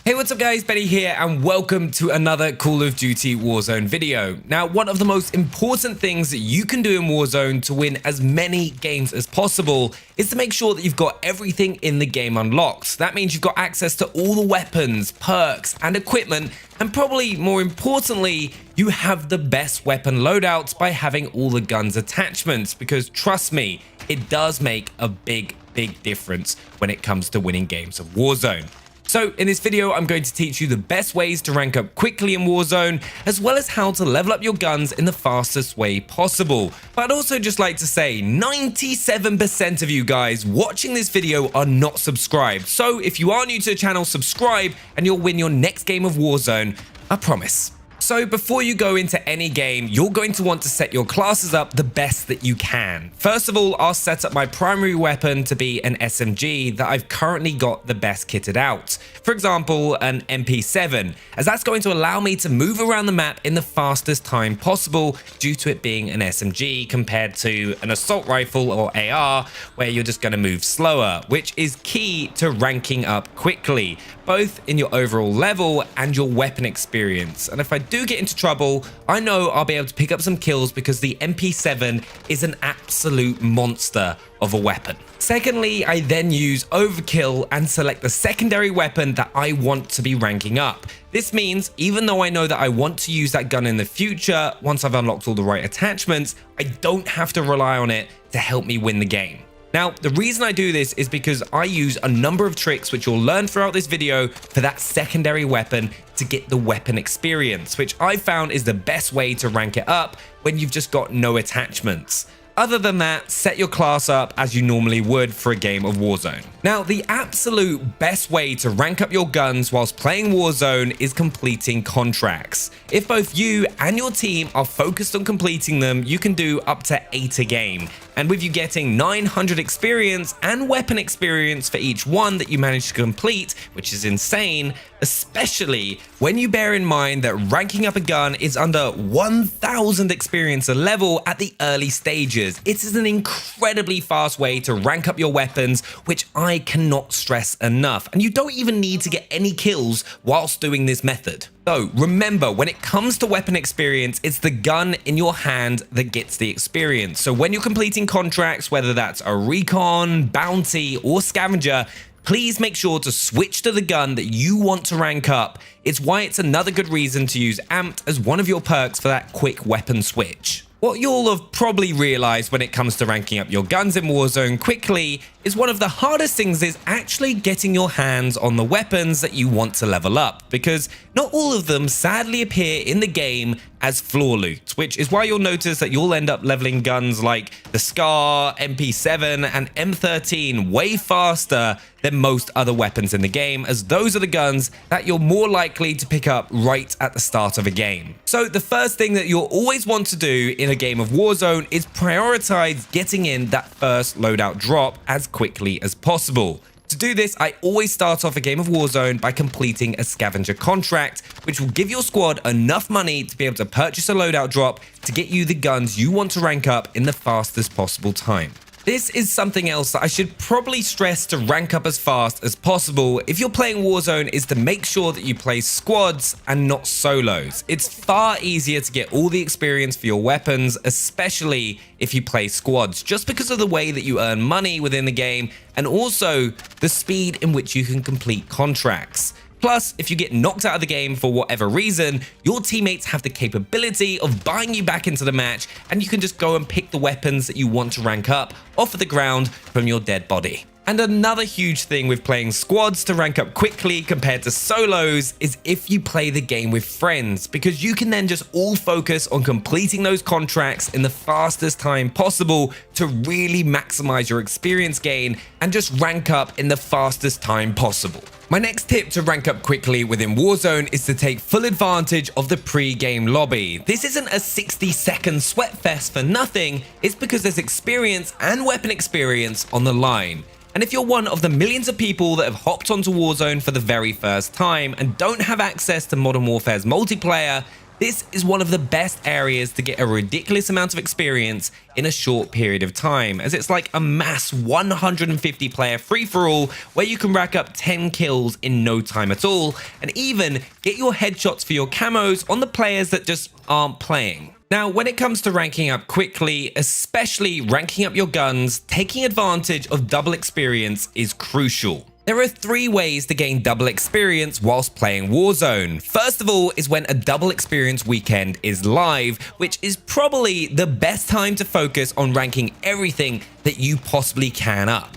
Hey, what's up guys, Benny here and welcome to another Call of Duty Warzone video. Now, one of the most important things that you can do in Warzone to win as many games as possible is to make sure that you've got everything in the game unlocked. That means you've got access to all the weapons, perks and equipment, and probably more importantly, you have the best weapon loadouts by having all the guns attachments, because trust me, it does make a big difference when it comes to winning games of Warzone. So in this video, I'm going to teach you the best ways to rank up quickly in Warzone, as well as how to level up your guns in the fastest way possible. But I'd also just like to say 97% of you guys watching this video are not subscribed. So if you are new to the channel, subscribe and you'll win your next game of Warzone, I promise. So before you go into any game, you're going to want to set your classes up the best that you can. First of all, I'll set up my primary weapon to be an SMG that I've currently got the best kitted out. For example, an MP7, as that's going to allow me to move around the map in the fastest time possible due to it being an SMG compared to an assault rifle or AR where you're just going to move slower, which is key to ranking up quickly, both in your overall level and your weapon experience. And if I do get into trouble, I know I'll be able to pick up some kills because the MP7 is an absolute monster of a weapon. Secondly, I then use overkill and select the secondary weapon that I want to be ranking up. This means even though I know that I want to use that gun in the future, once I've unlocked all the right attachments, I don't have to rely on it to help me win the game. Now, the reason I do this is because I use a number of tricks which you'll learn throughout this video for that secondary weapon to get the weapon experience, which I found is the best way to rank it up when you've just got no attachments. Other than that, set your class up as you normally would for a game of Warzone. Now, the absolute best way to rank up your guns whilst playing Warzone is completing contracts. If both you and your team are focused on completing them, you can do up to 8 a game. And with you getting 900 experience and weapon experience for each one that you manage to complete, which is insane, especially when you bear in mind that ranking up a gun is under 1000 experience a level at the early stages. It is an incredibly fast way to rank up your weapons, which I cannot stress enough. And you don't even need to get any kills whilst doing this method. So remember, when it comes to weapon experience, it's the gun in your hand that gets the experience. So when you're completing contracts, whether that's a recon, bounty, or scavenger, please make sure to switch to the gun that you want to rank up. It's why it's another good reason to use Amped as one of your perks for that quick weapon switch. What you'll have probably realized when it comes to ranking up your guns in Warzone quickly is one of the hardest things is actually getting your hands on the weapons that you want to level up, because not all of them sadly appear in the game as floor loot, which is why you'll notice that you'll end up leveling guns like the SCAR, MP7 and M13 way faster than most other weapons in the game, as those are the guns that you're more likely to pick up right at the start of a game. So the first thing that you'll always want to do in a game of Warzone is prioritize getting in that first loadout drop as quickly as possible. To do this, I always start off a game of Warzone by completing a scavenger contract, which will give your squad enough money to be able to purchase a loadout drop to get you the guns you want to rank up in the fastest possible time. This is something else that I should probably stress to rank up as fast as possible if you're playing Warzone, is to make sure that you play squads and not solos. It's far easier to get all the experience for your weapons, especially if you play squads, just because of the way that you earn money within the game and also the speed in which you can complete contracts. Plus, if you get knocked out of the game for whatever reason, your teammates have the capability of buying you back into the match, and you can just go and pick the weapons that you want to rank up off of the ground from your dead body. And another huge thing with playing squads to rank up quickly compared to solos is if you play the game with friends, because you can then just all focus on completing those contracts in the fastest time possible to really maximize your experience gain and just rank up in the fastest time possible. My next tip to rank up quickly within Warzone is to take full advantage of the pre-game lobby. This isn't a 60-second sweat fest for nothing, it's because there's experience and weapon experience on the line. And if you're one of the millions of people that have hopped onto Warzone for the very first time and don't have access to Modern Warfare's multiplayer, This is one of the best areas to get a ridiculous amount of experience in a short period of time, as it's like a mass 150 player free-for-all where you can rack up 10 kills in no time at all, and even get your headshots for your camos on the players that just aren't playing. Now, when it comes to ranking up quickly, especially ranking up your guns, taking advantage of double experience is crucial. There are 3 ways to gain double experience whilst playing Warzone. First of all is when a double experience weekend is live, which is probably the best time to focus on ranking everything that you possibly can up.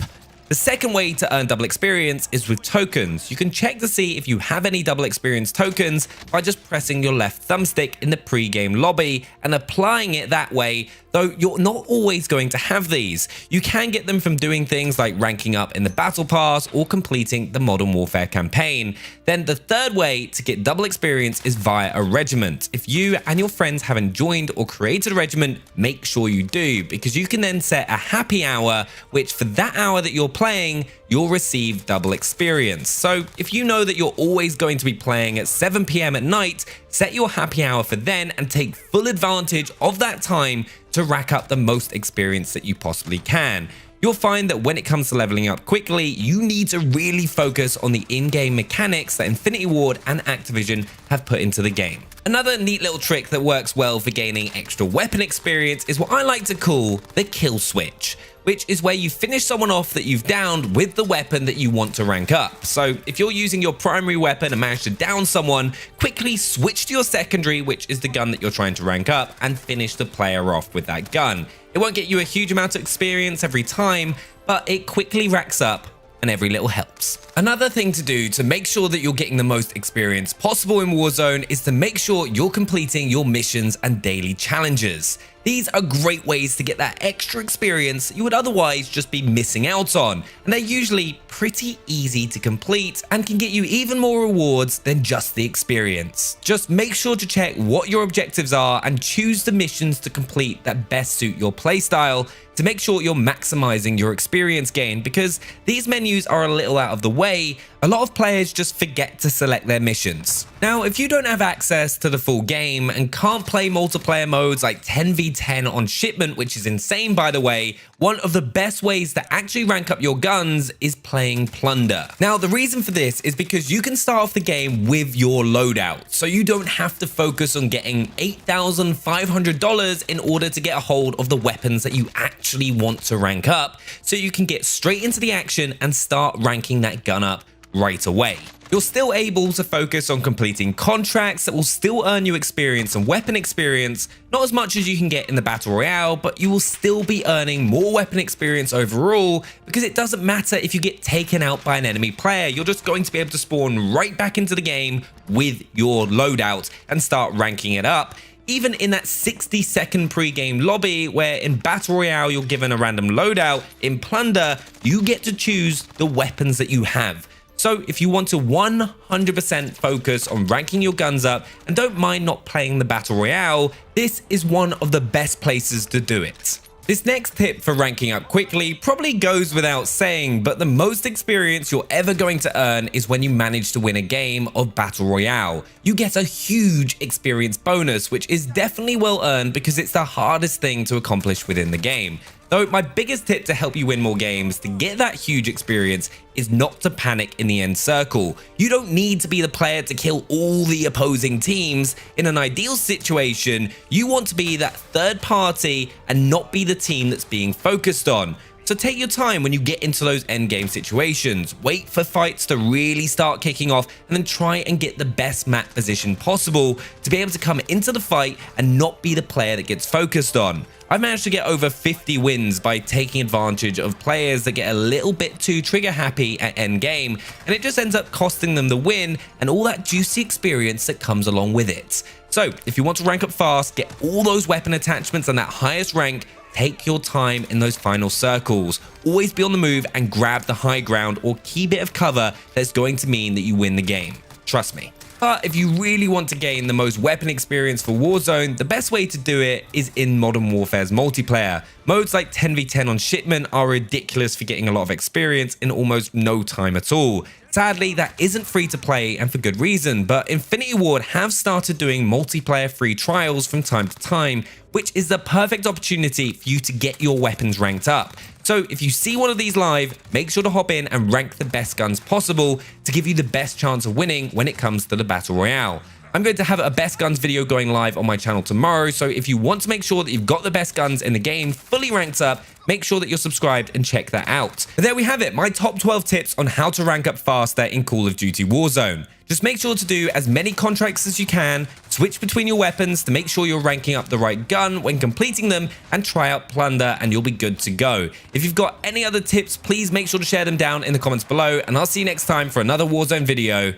The second way to earn double experience is with tokens. You can check to see if you have any double experience tokens by just pressing your left thumbstick in the pre-game lobby and applying it that way, though you're not always going to have these. You can get them from doing things like ranking up in the Battle Pass or completing the Modern Warfare campaign. Then the third way to get double experience is via a regiment. If you and your friends haven't joined or created a regiment, make sure you do, because you can then set a happy hour, which for that hour that you're playing, you'll receive double experience. So if you know that you're always going to be playing at 7 PM at night, set your happy hour for then and take full advantage of that time to rack up the most experience that you possibly can. You'll find that when it comes to leveling up quickly, you need to really focus on the in-game mechanics that Infinity Ward and Activision have put into the game. Another neat little trick that works well for gaining extra weapon experience is what I like to call the kill switch, which is where you finish someone off that you've downed with the weapon that you want to rank up. So if you're using your primary weapon and manage to down someone, quickly switch to your secondary, which is the gun that you're trying to rank up, and finish the player off with that gun. It won't get you a huge amount of experience every time, but it quickly racks up and every little helps. Another thing to do to make sure that you're getting the most experience possible in Warzone is to make sure you're completing your missions and daily challenges. These are great ways to get that extra experience you would otherwise just be missing out on, and they're usually pretty easy to complete and can get you even more rewards than just the experience. Just make sure to check what your objectives are and choose the missions to complete that best suit your playstyle to make sure you're maximizing your experience gain, because these menus are a little out of the way. A lot of players just forget to select their missions. Now, if you don't have access to the full game and can't play multiplayer modes like 10v10 on shipment, which is insane by the way, one of the best ways to actually rank up your guns is playing plunder. Now, the reason for this is because you can start off the game with your loadout, so you don't have to focus on getting $8,500 in order to get a hold of the weapons that you actually want to rank up, so you can get straight into the action and start ranking that gun up right away. You're still able to focus on completing contracts that will still earn you experience and weapon experience, not as much as you can get in the Battle Royale, but you will still be earning more weapon experience overall, because it doesn't matter if you get taken out by an enemy player, you're just going to be able to spawn right back into the game with your loadout and start ranking it up. Even in that 60-second pre-game lobby, where in Battle Royale you're given a random loadout, in Plunder you get to choose the weapons that you have. So if you want to 100% focus on ranking your guns up and don't mind not playing the Battle Royale, this is one of the best places to do it. This next tip for ranking up quickly probably goes without saying, but the most experience you're ever going to earn is when you manage to win a game of Battle Royale. You get a huge experience bonus, which is definitely well earned because it's the hardest thing to accomplish within the game. Though my biggest tip to help you win more games to get that huge experience is not to panic in the end circle. You don't need to be the player to kill all the opposing teams. In an ideal situation, you want to be that third party and not be the team that's being focused on. So take your time when you get into those endgame situations. Wait for fights to really start kicking off and then try and get the best map position possible to be able to come into the fight and not be the player that gets focused on. I've managed to get over 50 wins by taking advantage of players that get a little bit too trigger happy at endgame, and it just ends up costing them the win and all that juicy experience that comes along with it. So if you want to rank up fast, get all those weapon attachments and that highest rank, take your time in those final circles. Always be on the move and grab the high ground or key bit of cover that's going to mean that you win the game. Trust me. But if you really want to gain the most weapon experience for Warzone, the best way to do it is in Modern Warfare's multiplayer. Modes like 10v10 on Shipment are ridiculous for getting a lot of experience in almost no time at all. Sadly, that isn't free to play, and for good reason, but Infinity Ward have started doing multiplayer free trials from time to time, which is the perfect opportunity for you to get your weapons ranked up. So if you see one of these live, make sure to hop in and rank the best guns possible to give you the best chance of winning when it comes to the Battle Royale. I'm going to have a best guns video going live on my channel tomorrow, so if you want to make sure that you've got the best guns in the game fully ranked up, make sure that you're subscribed and check that out. But there we have it, my top 12 tips on how to rank up faster in Call of Duty Warzone. Just make sure to do as many contracts as you can, switch between your weapons to make sure you're ranking up the right gun when completing them, and try out Plunder and you'll be good to go. If you've got any other tips, please make sure to share them down in the comments below, and I'll see you next time for another Warzone video.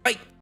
Bye!